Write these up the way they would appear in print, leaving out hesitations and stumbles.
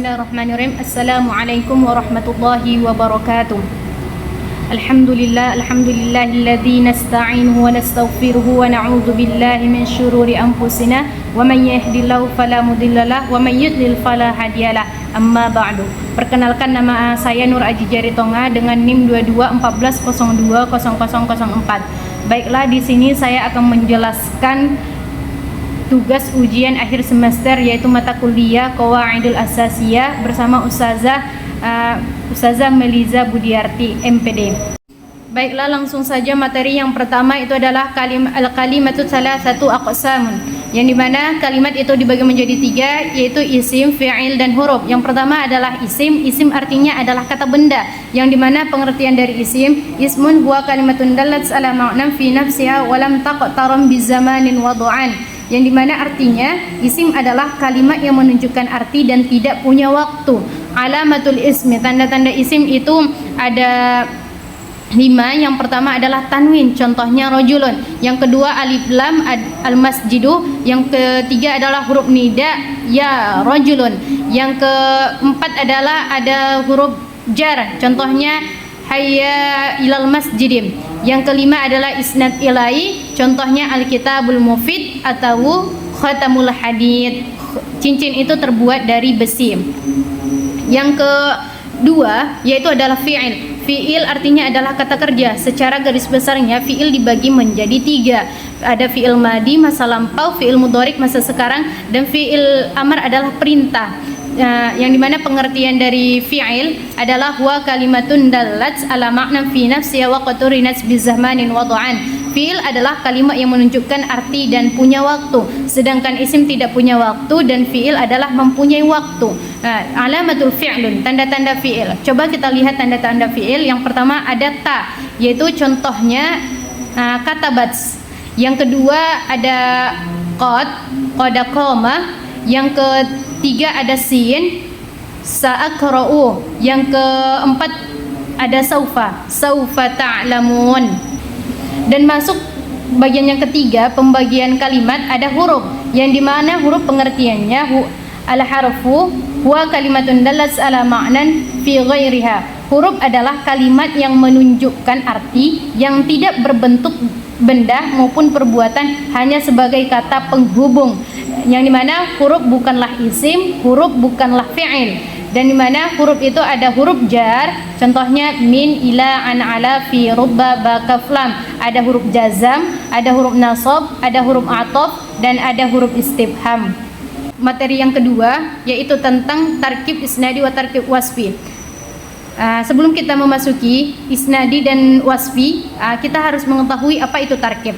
Bismillahirrahmanirrahim. Assalamualaikum warahmatullahi wabarakatuh. Alhamdulillahilladzi nasta'inuhu wa nastaghfiruhu wa na'udzu billahi min syururi anfusina wa man yahdihillahu fala mudhillalah wa man yudlil fala hadiyalah. Amma ba'du. Perkenalkan, nama saya Nur Aji Jaritonga dengan NIM 2214020004. Baiklah, di sini saya akan menjelaskan tugas ujian akhir semester, yaitu mata kuliah Qawaidul Asasiyah bersama Ustazah Meliza Budiarti MPD. Baiklah, langsung saja materi yang pertama itu adalah al-kalimatu salasatu aqsamun, yang dimana kalimat itu dibagi menjadi tiga, yaitu isim, fi'il, dan huruf. Yang pertama adalah isim. Isim artinya adalah kata benda, yang dimana pengertian dari isim, ismun huwa kalimatun dallat ala ma'nan fi nafsiha wa lam taqtaram bizamanin wa du'an, yang dimana artinya isim adalah kalimat yang menunjukkan arti dan tidak punya waktu. Alamatul ismi, tanda-tanda isim itu ada 5. Yang pertama adalah tanwin, contohnya rojulun. Yang kedua alif lam al-masjidu. Yang ketiga adalah huruf nida, ya rojulun. Yang keempat adalah ada huruf jar, contohnya hayya ilal masjidim. Yang kelima adalah isnad ilai, contohnya alkitabul mufid atau khatamul hadid. Cincin itu terbuat dari besi. Yang kedua yaitu adalah fi'il. Fi'il artinya adalah kata kerja. Secara garis besarnya fi'il dibagi menjadi 3. Ada fi'il madi, masa lampau, fi'il mudhari, masa sekarang, dan fi'il amar adalah perintah. Yang dimana pengertian dari fi'il adalah huwa kalimatun dallat ala ma'nan fi nafsiha wa qaturinat bizamanin wa du'an. Fi'il adalah kalimat yang menunjukkan arti dan punya waktu, sedangkan isim tidak punya waktu dan fi'il adalah mempunyai waktu. Alamatul fi'lun, tanda-tanda fi'il. Coba kita lihat tanda-tanda fi'il. Yang pertama ada ta, yaitu contohnya katabats. Yang kedua ada qad qoma. Yang ketiga ada sin, sa'aqra'u. Yang keempat ada saufa ta'lamun. Dan masuk bagian yang ketiga, pembagian kalimat, ada huruf, yang dimana huruf pengertiannya al-harfu huwa kalimatun dallat ala ma'nan fi ghairiha. Huruf adalah kalimat yang menunjukkan arti yang tidak berbentuk benda maupun perbuatan, hanya sebagai kata penghubung, yang dimana huruf bukanlah isim, huruf bukanlah fi'il, dan dimana huruf itu ada huruf jar, contohnya min, ila, an, ala, fi, rubba, ba, kaf, lam. Ada huruf jazam, ada huruf nasab, ada huruf ataf, dan ada huruf istifham. Materi yang kedua yaitu tentang tarkib isnadi wa tarkib wasfi. Sebelum kita memasuki isnadi dan wasfi, kita harus mengetahui apa itu tarkib.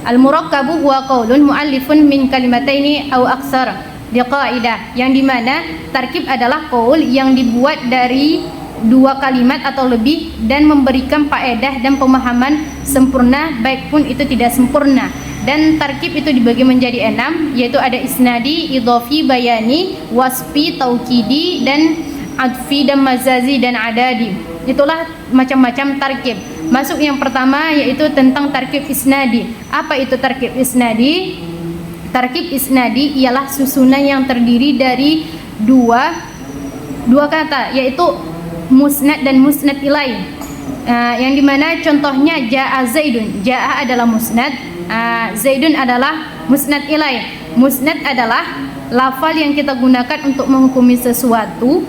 Al-murakkabu huwa qaulun mu'allifun min kalimataini aw aksar biqaidah, yang dimana tarkib adalah qaul yang dibuat dari 2 kalimat atau lebih dan memberikan faedah dan pemahaman sempurna, baik pun itu tidak sempurna. Dan tarkib itu dibagi menjadi 6, yaitu ada isnadi, idhofi, bayani, wasfi, taukidi, dan adfi, dan mazazi, dan adadi. Itulah macam-macam tarkib. Masuk yang pertama yaitu tentang tarkib isnadi. Apa itu tarkib isnadi? Tarkib isnadi ialah susunan yang terdiri dari dua kata, yaitu musnad dan musnad ilai. Yang dimana contohnya ja'a zaidun. Ja'a adalah musnad, zaidun adalah musnad ilai. Musnad adalah lafal yang kita gunakan untuk menghukumi sesuatu.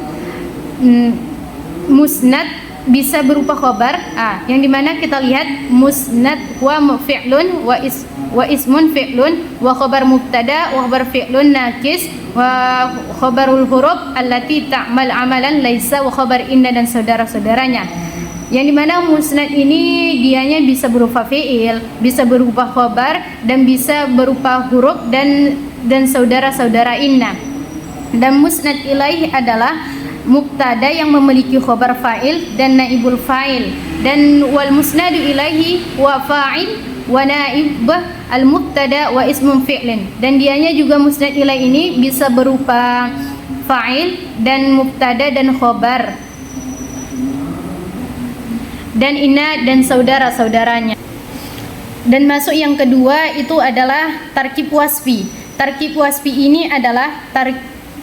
Musnad bisa berupa khobar, yang dimana kita lihat musnad huwa fi'lun wa ismun fi'lun wa khobar mubtada wa khobar fi'lun nakis wa khobarul huruf allati ta'mal amalan laisa wa khobar inna, dan saudara-saudaranya. Yang dimana musnad ini dianya bisa berupa fi'il, bisa berupa khobar, dan bisa berupa huruf dan saudara-saudara inna. Dan musnad ilaih adalah mubtada yang memiliki khobar fa'il dan naibul fa'il. Dan wal musnadu ilaihi wa fa'il wa naib al mubtada wa ismun fi'lin. Dan dianya juga musnad ilaih ini bisa berupa fa'il dan mubtada dan khobar, dan inna dan saudara-saudaranya. Dan masuk yang kedua itu adalah tarkib wasfi. Tarkib wasfi ini adalah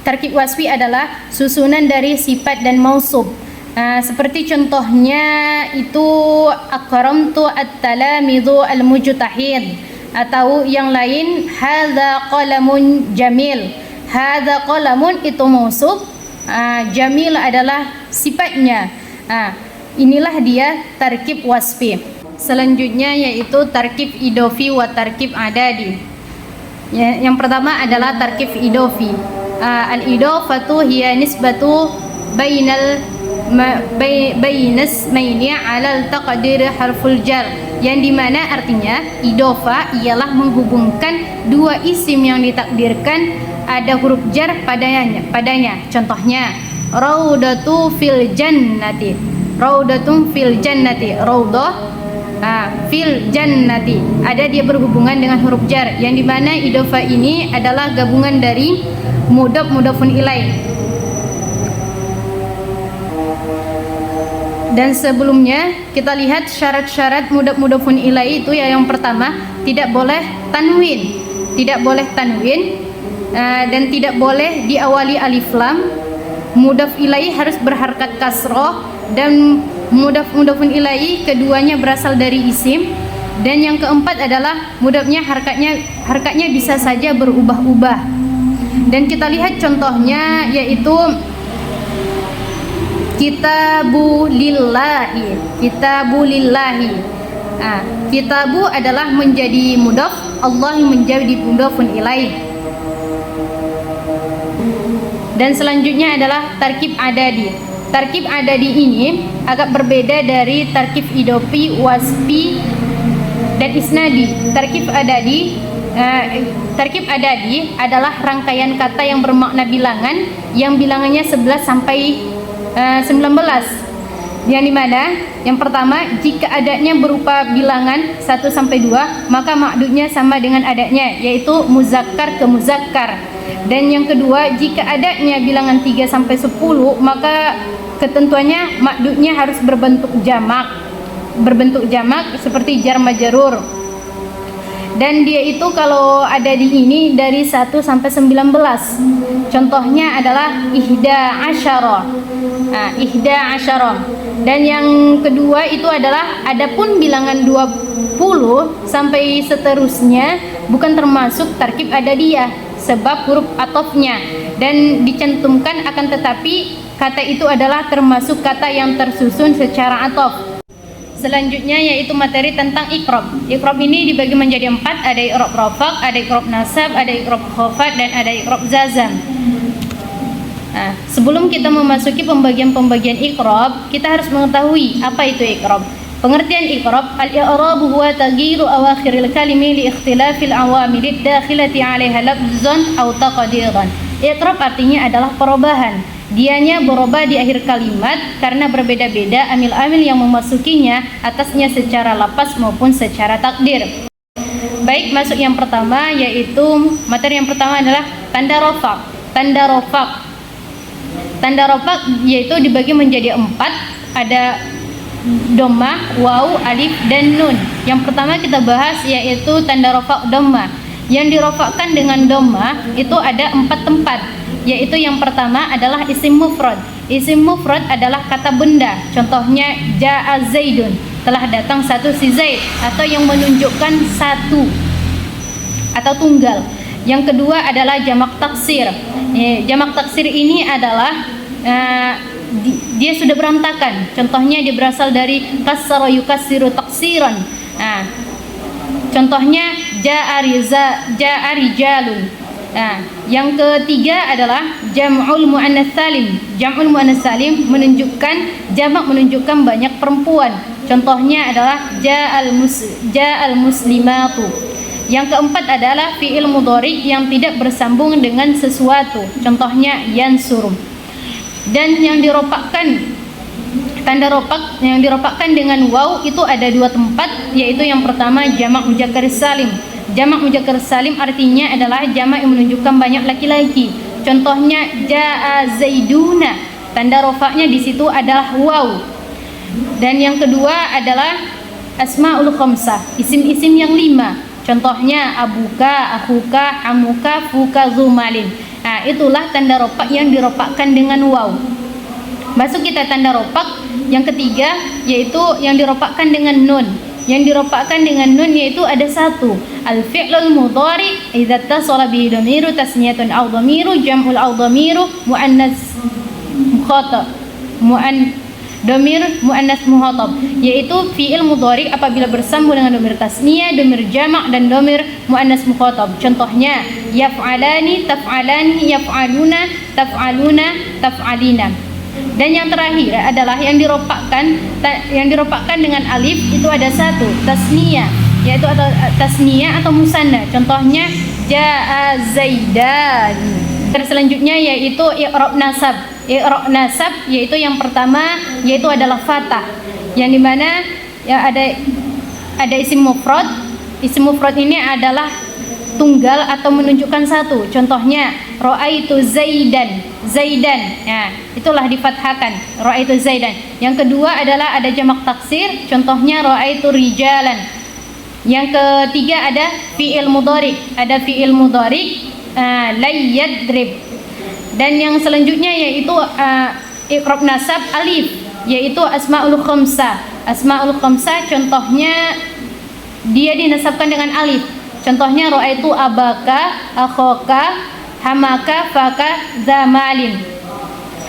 tarkib wasfi adalah susunan dari sifat dan mausuf. Seperti contohnya itu akramtu at-talamidu al-mujtahid, atau yang lain hadza qalamun jamil. Hadza qalamun itu mausuf, jamil adalah sifatnya. Inilah dia tarkib wasfi. Selanjutnya yaitu tarkib idofi wa tarkib adadi. Yang pertama adalah tarkib idofi. Al-idofatu hiya nisbatu bainas maini alal taqdir harful jar, yang dimana artinya idofa ialah menghubungkan dua isim yang ditakdirkan ada huruf jar padanya. Contohnya raudatu fil jannati, raudatun fil jannati, raudah fil jannati, ada dia berhubungan dengan huruf jar, yang dimana idofa ini adalah gabungan dari mudhaf-mudhafun ilaih. Dan sebelumnya kita lihat syarat-syarat mudhaf-mudhafun ilaih itu ya. Yang pertama, tidak boleh tanwin, dan tidak boleh diawali alif lam. Mudhaf ilaih harus berharkat kasroh, dan mudhafun ilaih keduanya berasal dari isim. Dan yang keempat adalah mudhafnya harkatnya bisa saja berubah-ubah. Dan kita lihat contohnya yaitu kitabu lillahi. Kitabu adalah menjadi mudhaf, Allah menjadi mudhafun ilaih. Dan selanjutnya adalah tarkib adadi. Tarkib adadi ini agak berbeda dari tarkib idofi, wasfi, dan isnadi. Tarkib adadi adalah rangkaian kata yang bermakna bilangan, yang bilangannya 11 sampai 19. Yang dimana yang pertama, jika adanya berupa bilangan 1 sampai 2, maka makdudnya sama dengan adanya, yaitu muzakkar ke muzakkar. Dan yang kedua, jika adanya bilangan 3 sampai 10, maka ketentuannya makdudnya harus berbentuk jamak seperti jar majrur. Dan dia itu kalau ada di ini dari 1 sampai 19. Contohnya adalah ihda asyara. Dan yang kedua itu adalah adapun bilangan 20 sampai seterusnya bukan termasuk tarkib adadiyah sebab huruf atofnya, dan dicantumkan akan tetapi kata itu adalah termasuk kata yang tersusun secara atof. Selanjutnya yaitu materi tentang iqrob. Iqrob ini dibagi menjadi 4, ada iqrob rofaq, ada iqrob nasab, ada iqrob khofat, dan ada iqrob zazam. Sebelum kita memasuki pembagian iqrob, kita harus mengetahui apa itu iqrob. Pengertian iqrob, al-i'rab huwa taghyiru awakhiril kalimi li ikhtilafil awamilid dakhilati 'alaiha lafzan aw taqdiran. Iqrob artinya adalah perubahan. Dianya berubah di akhir kalimat karena berbeda-beda amil-amil yang memasukinya atasnya secara lafaz maupun secara takdir. Baik, masuk yang pertama yaitu materi yang pertama adalah tanda rofaq. Tanda rofaq yaitu dibagi menjadi 4, ada dhammah, waw, alif, dan nun. Yang pertama kita bahas yaitu tanda rofaq dhammah. Yang dirofakkan dengan dhammah itu ada 4 tempat, yaitu yang pertama adalah isim mufrad. Isim mufrad adalah kata benda. Contohnya ja'a zaidun, telah datang satu si Zaid, atau yang menunjukkan satu atau tunggal. Yang kedua adalah jamak taksir. Jamak taksir ini adalah dia sudah berantakan. Contohnya dia berasal dari kasara yukassiru taksiran. Contohnya ja'a rijalun. Yang ketiga adalah jam'ul muannats salim. Jam'ul muannats salim menunjukkan jamak, menunjukkan banyak perempuan. Contohnya adalah ja'al muslimatu. Yang keempat adalah fi'il mudhari yang tidak bersambung dengan sesuatu. Contohnya yansur. Dan yang dirofakkan, tanda rofak yang dirofakkan dengan waw itu ada 2 tempat, yaitu yang pertama jamak mudzakkar salim. Jamak mudzakkar salim artinya adalah jamak yang menunjukkan banyak laki-laki. Contohnya jaa zaiduna. Tanda rofaknya di situ adalah waw. Dan yang kedua adalah asmaul khamsah, isim-isim yang 5. Contohnya abuka, akhuka, amuka, fuka, zumalin. Nah, itulah tanda ropak yang diropakkan dengan waw. Masuk kita tanda ropak yang ketiga, yaitu yang diropakkan dengan nun. Yang diropakkan dengan nun yaitu ada satu, al-fi'lul mudhari idza tasala bihi dhamiru tasniyatun aw dhamiru jam'ul aw dhamiru muannas mukhatab. Dhamir muannas mukhatab, yaitu fi'il mudhari apabila bersambung dengan dhamir tasniyah, dhamir jamak dan dhamir muannas mukhatab. Contohnya yaf'alani, taf'alani, yaf'aluna, taf'aluna, taf'alina. Dan yang terakhir adalah yang diropakkan dengan alif itu ada satu, tasniyah, yaitu atau tasniyah atau musanna. Contohnya jaa zaidan. Terus selanjutnya yaitu i'rab nasab. I'rab nasab yaitu yang pertama yaitu adalah fathah, yang dimana ya ada isim mufrad. Isim mufrad ini adalah tunggal atau menunjukkan satu. Contohnya ra'aitu zaidan, zaidan. Ya, itulah difathahkan, ra'aitu zaidan. Yang kedua adalah ada jamak taksir. Contohnya ra'aitu rijalan. Yang ketiga ada fi'il mudhari. Ada fi'il mudhari la yadrib. Dan yang selanjutnya yaitu i'rab nasab alif, yaitu asmaul khamsah. Asmaul khamsah contohnya dia dinasabkan dengan alif. Contohnya ra'aitu abaka, akhaka, hamaka, faka, zamalin.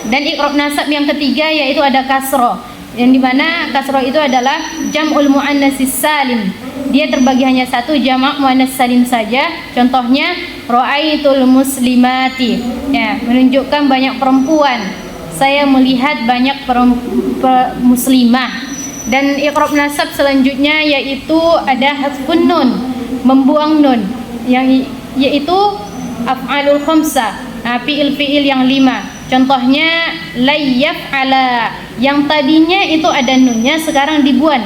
Dan i'rab nasab yang ketiga yaitu ada kasroh, yang dimana kasroh itu adalah jam'ul muannatsis salim. Dia terbagi hanya satu, jamak muannats salim saja. Contohnya ra'aitul muslimati, ya, menunjukkan banyak perempuan. Saya melihat banyak muslimah. Dan i'rab nasab selanjutnya yaitu ada hasfun nun, membuang nun, yang yaitu af'alul khamsah, fi'il-fi'il yang 5. Contohnya layyaf'ala, yang tadinya itu ada nunnya sekarang dibuang,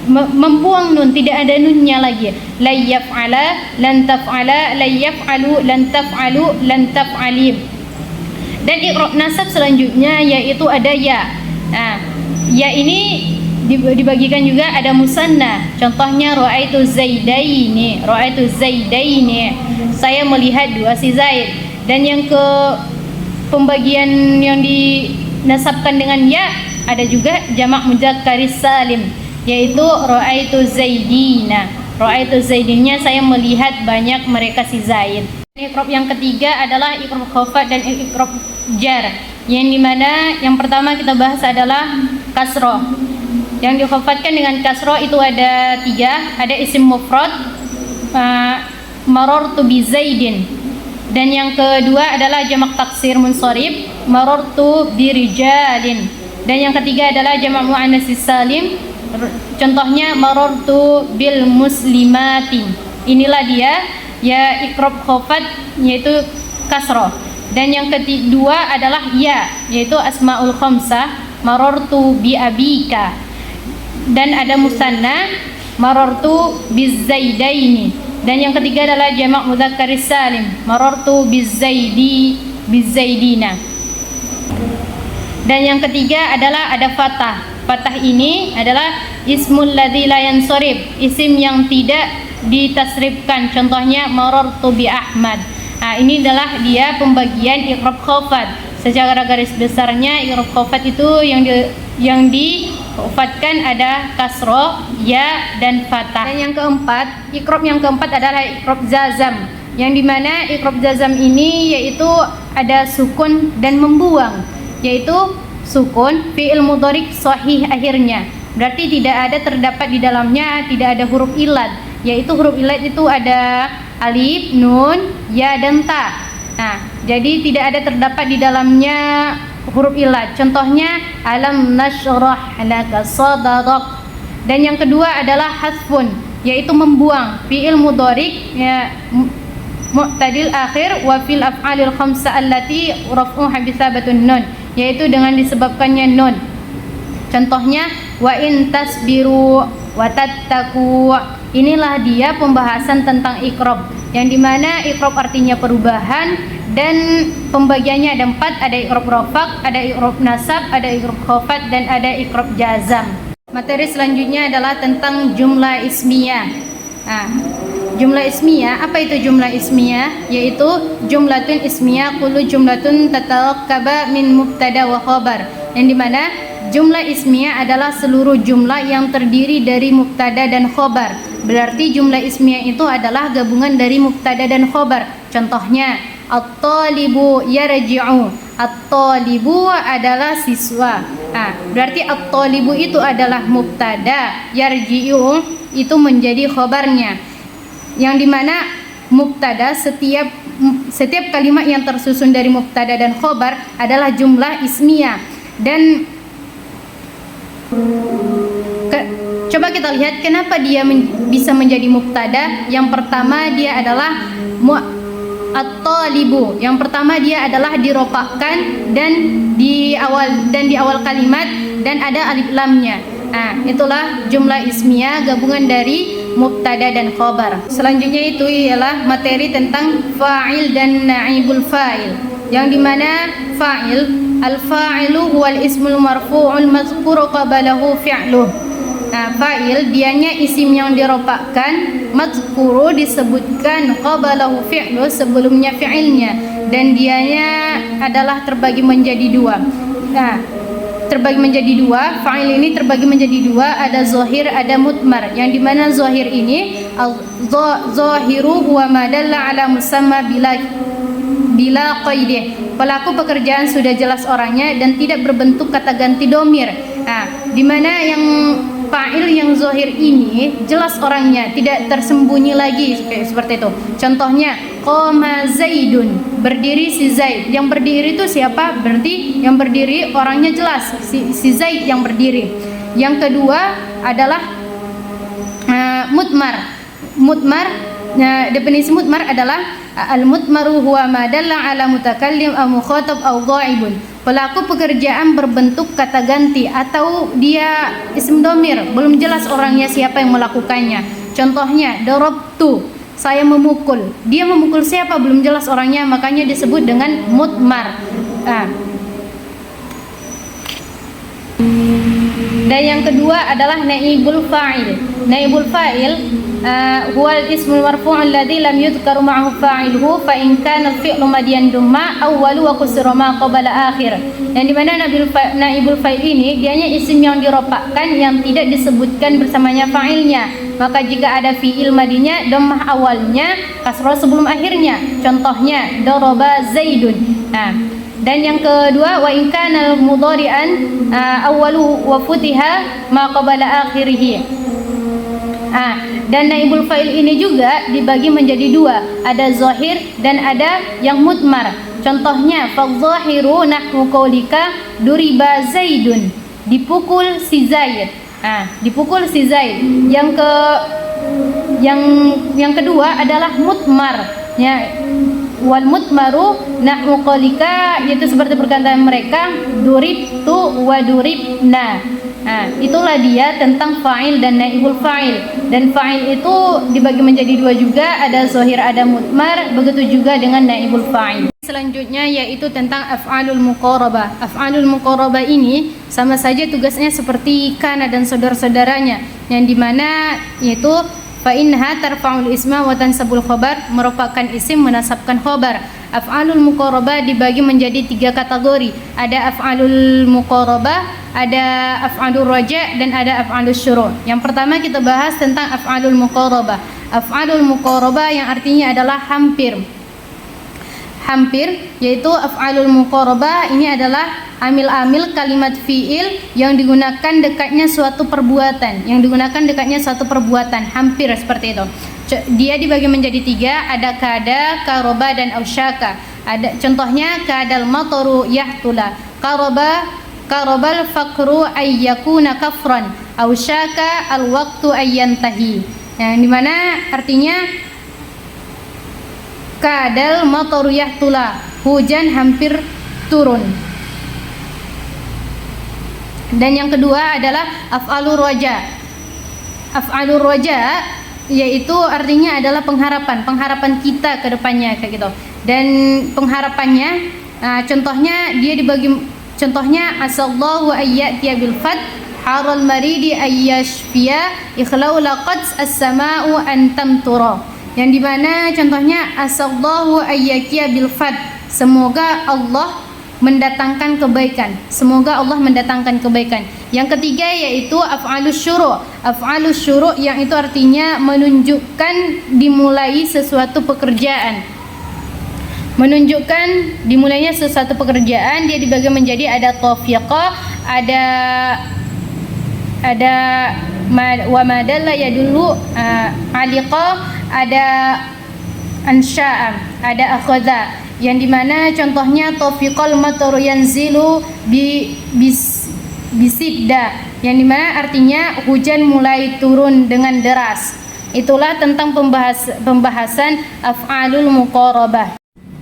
membuang nun, tidak ada nunnya lagi. Layyaf'ala, lan taf'ala, layyaf'alu, lan taf'alu, lan taf'alim. Dan i'rab nasab selanjutnya yaitu ada ya. Ya ini dibagikan juga ada musanna. Contohnya ra'aitu zaidaini, ra'aitu zaidaini, saya melihat dua si Zaid. Dan yang ke pembagian yang dinasabkan dengan ya ada juga jamak mudzakkar salim, yaitu ra'aitu zaidina. Ra'aitu zaidinnya, saya melihat banyak mereka si Zaid. I'rab yang ketiga adalah i'rab khafat dan i'rab jar, yang dimana yang pertama kita bahas adalah kasroh. Yang dikhafatkan dengan kasroh itu ada tiga. Ada isim mufrad, marartu bi zaidin. Dan yang kedua adalah jamak taksir munsharif, marartu bi rijalin. Dan yang ketiga adalah jamak muannatsis salim. Contohnya marartu bil muslimatin. Inilah dia ya i'rab khafat, yaitu kasroh. Dan yang kedua adalah ya, yaitu asmaul khamsah, marartu bi abika. Dan ada musanna, marartu bizaidaini. Dan yang ketiga adalah jamak mudzakkar salim, marartu bizaidina. Dan yang ketiga adalah ada fathah. Fathah ini adalah ismul ladzi la yansharif, isim yang tidak ditasrifkan. Contohnya marartu bi Ahmad. Ini adalah dia pembagian i'rab khafat. Secara garis besarnya i'rab khafat itu yang dikhafatkan ada kasroh, ya, dan fathah. Dan yang keempat, i'rab yang keempat adalah i'rab jazam, yang dimana i'rab jazam ini yaitu ada sukun dan membuang, yaitu sukun fi'il mudhari sahih akhirnya, berarti tidak ada terdapat di dalamnya, tidak ada huruf ilat, yaitu huruf ilat itu ada alif, nun, ya, dan ta. Jadi tidak ada terdapat di dalamnya huruf ilat. Contohnya alam nashrah laka sadrak. Dan yang kedua adalah hasfun, yaitu membuang fi'il mudhari ya mu'tadil akhir wa fil af'alil khamsah allati raf'uha bi sabatun nun, yaitu dengan disebabkannya nun. Contohnya wa in tasbiru wa tattaqu. Inilah dia pembahasan tentang i'rab, yang dimana i'rab artinya perubahan dan pembagiannya ada 4. Ada i'rab rafaq, ada i'rab nasab, ada i'rab khafat, dan ada i'rab jazam. Materi selanjutnya adalah tentang jumlah ismiyah. jumlah ismiyah. Apa itu jumlah ismiyah? Yaitu jumlatun ismiyah kullu jumlatun tatarakkaba min mubtada wa khabar. Yang dimana jumlah ismiyah adalah seluruh jumlah yang terdiri dari mubtada dan khobar. Berarti jumlah ismiyah itu adalah gabungan dari mubtada dan khobar. Contohnya, at-talibu yarji'u. At-talibu adalah siswa. Nah, berarti at-talibu itu adalah mubtada, yarji'u itu menjadi khobarnya. Yang dimana mubtada, setiap kalimat yang tersusun dari mubtada dan khobar adalah jumlah ismiyah. Dan coba kita lihat kenapa dia bisa menjadi mubtada. Yang pertama dia adalah at-talibu. Yang pertama dia adalah dirofakkan dan di awal kalimat dan ada alif lamnya. Nah, itulah jumlah ismiyah gabungan dari mubtada dan khobar. Selanjutnya itu ialah materi tentang fa'il dan naibul fa'il. Yang dimana fa'il, al-fa'ilu huwal ismul marfu'ul mazkuru qabalahu fi'luh. Nah, fa'il dianya isim yang dirofakkan, mazkuru disebutkan, qabalahu fi'luh sebelumnya fi'ilnya, dan dianya adalah terbagi menjadi dua. Nah, terbagi menjadi dua, fa'il ini terbagi menjadi dua, ada zahir, ada mutmar. Yang dimana zahir ini zahiru huwa ma dalla ala musamma bila qaidih. Pelaku pekerjaan sudah jelas orangnya dan tidak berbentuk kata ganti domir. Nah, dimana yang fa'il yang zahir ini jelas orangnya, tidak tersembunyi lagi seperti itu. Contohnya, qama zaidun, berdiri si Zaid. Yang berdiri itu siapa? Berarti yang berdiri orangnya jelas, si Zaid yang berdiri. Yang kedua adalah mutmar. Definisi mutmar adalah al-mutmaru huwa ma dalla ala mutakallim aw mukhatab aw ghaibun. Pelaku pekerjaan berbentuk kata ganti atau dia isim domir, belum jelas orangnya siapa yang melakukannya. Contohnya, darabtu, saya memukul. Dia memukul siapa? Belum jelas orangnya, makanya disebut dengan mutmar. Dan yang kedua adalah naibul fa'il. Naibul fa'il huwa al-ismul marfu' alladhi lam yudhkar ma'ahu fa'iluhu fa in kana al-fi'lu madiyan dumma awwalu wa qusira ma qabla akhir. Yang dimana naibul fa'il ini dianya isim yang dirofakkan yang tidak disebutkan bersamanya fa'ilnya. Maka jika ada fi'il madinya, dhammah awalnya, kasrah sebelum akhirnya. Contohnya, daraba zaidun. Nah, dan yang kedua, wa in kana al-mudhari'an awwalu wa futiha ma qabla akhirih. Dan naibul fa'il ini juga dibagi menjadi dua, ada zahir dan ada yang mutmar. Contohnya, fadh-dhahiru nahwu qaulika duriba zaidun, dipukul si Zaid. Dipukul si Zaid. Yang kedua adalah mutmar, ya. Wal mutmaru nahwu qaulika, yaitu seperti perkataan mereka duribtu wa duribna. Itulah dia tentang fa'il dan naibul fa'il. Dan fa'il itu dibagi menjadi dua juga, ada zahir, ada mutmar, begitu juga dengan naibul fa'il. Selanjutnya yaitu tentang af'alul muqarabah. Af'alul muqarabah ini sama saja tugasnya seperti kana dan saudara-saudaranya, yang dimana yaitu fa inha tarfa'ul isma wa tansabul khabar, merupakan isim menasabkan khabar. Af'alul muqarabah dibagi menjadi tiga kategori. Ada af'alul muqarabah, ada af'alul raja, dan ada af'alul syuru'. Yang pertama kita bahas tentang af'alul muqarabah. Af'alul muqarabah yang artinya adalah hampir, yaitu af'alul muqarabah ini adalah amil-amil kalimat fi'il yang digunakan dekatnya suatu perbuatan, hampir seperti itu. Dia dibagi menjadi tiga, ada kada, karoba, dan ausyaka. Ada contohnya, kadal mataru yahtula, karobal fakru ayyakuna kafran, ausyaka al waktu ayyantahi. Yang dimana artinya kadal mataru yahtula, hujan hampir turun. Dan yang kedua adalah af'alur raja. Af'alur raja yaitu artinya adalah pengharapan kita ke depannya, kayak gitu. Dan pengharapannya contohnya asallahu ayyatiya bil fath haral maridi ayyashfiya ikhlau laqad as-sama'u an tamtura. yang dimana contohnya asallahu ayyakiya bil fad, semoga Allah mendatangkan kebaikan, semoga Allah mendatangkan kebaikan. Yang ketiga yaitu af'alus syuru'. Af'alus syuru' yang itu artinya menunjukkan dimulai sesuatu pekerjaan. Menunjukkan dimulainya sesuatu pekerjaan, dia dibagi menjadi ada tawfiqah, ada wa madalla yadullu aliqa, ada ansya'a, ada akhadha, yang dimana contohnya tawfiqal mataru yanzilu bisidda, yang dimana artinya hujan mulai turun dengan deras. Itulah tentang pembahasan af'alul muqarabah.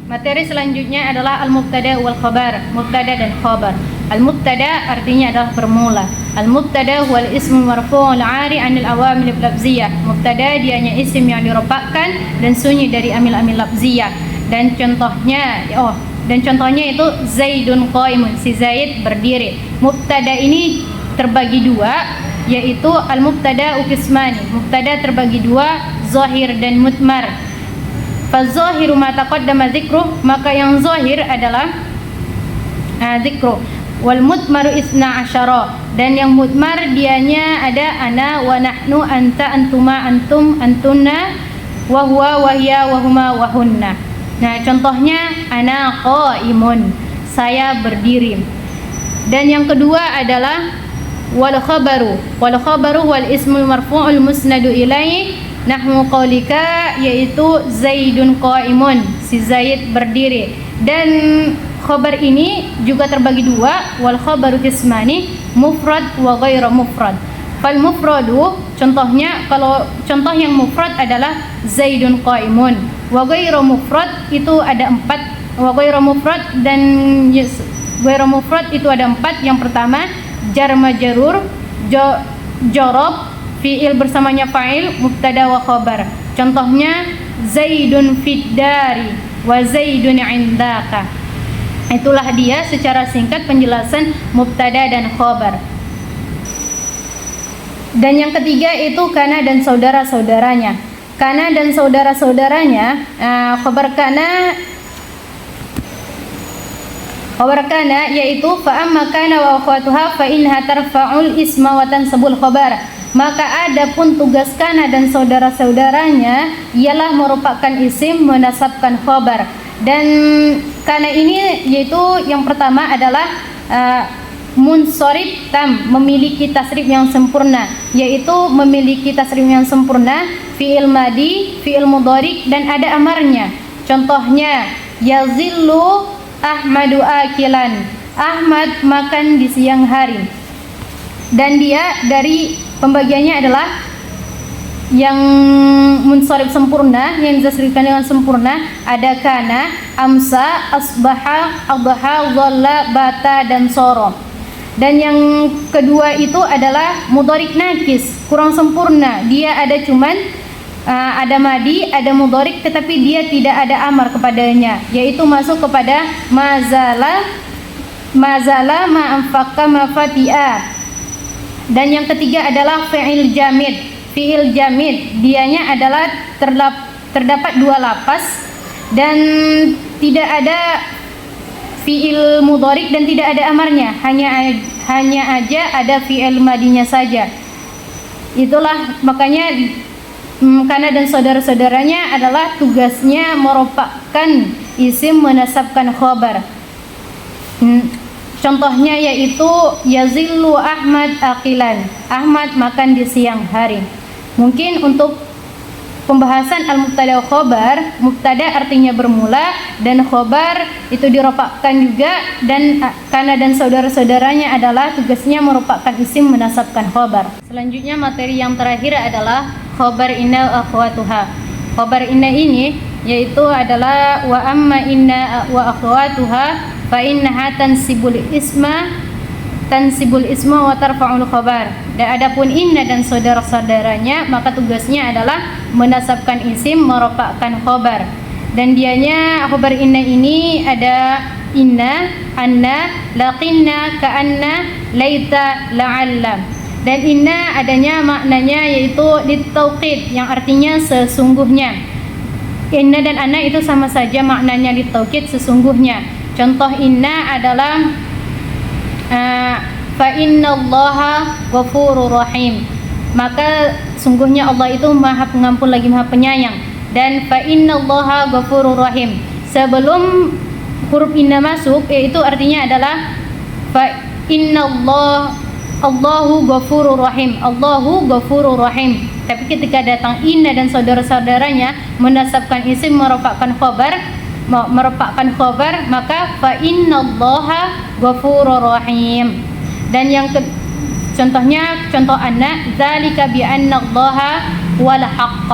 Materi selanjutnya adalah al-mubtada wal khabar, mubtada dan khabar. Al-mubtada artinya adalah bermula. Al-mubtada wal ismu marfu'ul 'ari 'anil awamil lafziyah. Mubtada dianya isim yang dirofakkan dan sunyi dari amil-amil lafziyah. Dan contohnya itu Zaidun qaimun, si Zaid berdiri. Mubtada ini terbagi dua, yaitu al-mubtada qismani. Mubtada terbagi dua, zahir dan mudmar. Fazahiru ma taqaddama dzikruh, maka yang zahir adalah dzikru. Wal mudmaru isna asyara, dan yang mudmar dianya ada ana wa nahnu, anta, antuma, antum, antunna, wa huwa, wa hiya, wa huma, wa hunna. Nah, contohnya ana qaimun, saya berdiri. Dan yang kedua adalah wal khabaru wal ismul marfu'ul musnadu ilaihi nahwu qaulika, yaitu Zaidun qaimun, si Zaid berdiri. Dan khabar ini juga terbagi dua, wal khabaru qismani, mufrad wa ghairu mufrad. Fal mufradu, contohnya, kalau contoh yang mufrad adalah Zaidun qaimun. Wa ghairu mufrad itu ada 4. Wa ghairu mufrad dan ghairu mufrad itu ada 4. Yang pertama jar majrur, jorob, fi'il bersamanya fa'il, mubtada wa khabar. Contohnya Zaidun fid dari wa Zaidun indaka. Itulah dia secara singkat penjelasan mubtada dan khabar. Dan yang ketiga itu kana dan saudara-saudaranya. Kana dan saudara-saudaranya, khabar kana yaitu fa amma kana wa akhwatuha fa innaha tarfa'ul isma wa tansabul khabar. Maka adapun tugas kana dan saudara-saudaranya ialah merupakan isim menasabkan khabar. Dan kana ini yaitu yang pertama adalah munsharif tam, memiliki tasrif yang sempurna, yaitu memiliki tasrif yang sempurna, fi'il madi, fi'il mudhari, dan ada amarnya. Contohnya yazillu Ahmadu akilan, Ahmad makan di siang hari. Dan dia dari pembagiannya adalah yang munsharif sempurna, yang disasrifkan dengan sempurna, ada kana, amsa, asbaha, adha, dhalla, bata, dan soro. Dan yang kedua itu adalah mudharik nakis, kurang sempurna. Dia ada cuman ada madi, ada mudharik, tetapi dia tidak ada amar kepadanya, yaitu masuk kepada mazala, ma'amfaka, mafati'a. Dan yang ketiga adalah fi'il jamid. Fi'il jamid dianya adalah terdapat 2 lapas dan tidak ada fi'il mudharik dan tidak ada amarnya, hanya aja ada fi'il madinya saja. Itulah makanya kana dan saudara-saudaranya adalah tugasnya merupakan isim menasabkan khabar. Contohnya yaitu yazillu Ahmad akilan, Ahmad makan di siang hari. Mungkin untuk pembahasan al-mubtada khabar, mubtada artinya bermula dan khabar itu dirofakkan juga, dan kana dan saudara-saudaranya adalah tugasnya merupakan isim menasabkan khabar. Selanjutnya materi yang terakhir adalah khabar inna akhwatuha. Khabar inna ini yaitu adalah wa amma inna wa akhwatuha fa innaha tansibul isma wa tarfa'ul khabar. Dan adapun inna dan saudara-saudaranya maka tugasnya adalah menasabkan isim merupakan khabar. Dan dianya khabar inna ini ada inna, anna, laqinna, ka'anna, laita, la'alla. Dan inna adanya maknanya yaitu litauqid, yang artinya sesungguhnya. Inna dan anna itu sama saja maknanya litaukid sesungguhnya. Contoh inna adalah fa innallaha ghafurur rahim. Maka sungguhnya Allah itu Maha Pengampun lagi Maha Penyayang. Dan fa innallaha ghafurur rahim. Sebelum huruf inna masuk, yaitu artinya adalah fa Allahu ghafurur rahim. Allahu ghafurur rahim. Tapi ketika datang inna dan saudara-saudaranya menasabkan isim merofakkan khobar, maka fa innallaha ghafurur rahim. Dan yang contoh anna zalika bi annallaha wal haqq.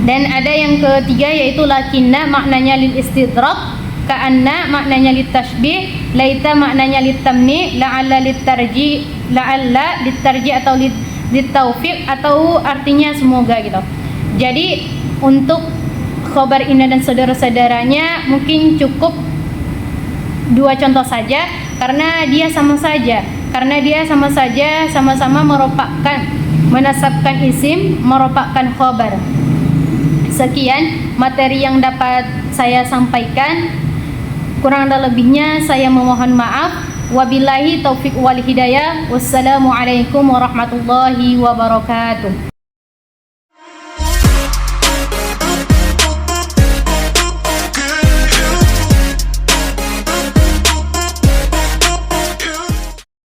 Dan ada yang ketiga yaitu lakinna maknanya lil istidrak, ka'anna maknanya lit tashbih, laita maknanya lit tamni, la'alla lit tarji atau lit taufiq atau artinya semoga gitu. Jadi untuk khobar inna dan saudara-saudaranya mungkin cukup dua contoh saja karena dia sama saja sama-sama menasabkan isim meropakkan khobar. Sekian materi yang dapat saya sampaikan, kurang dan lebihnya saya memohon maaf. Wabillahi taufiq wal hidayah. Wassalamualaikum warahmatullahi wabarakatuh.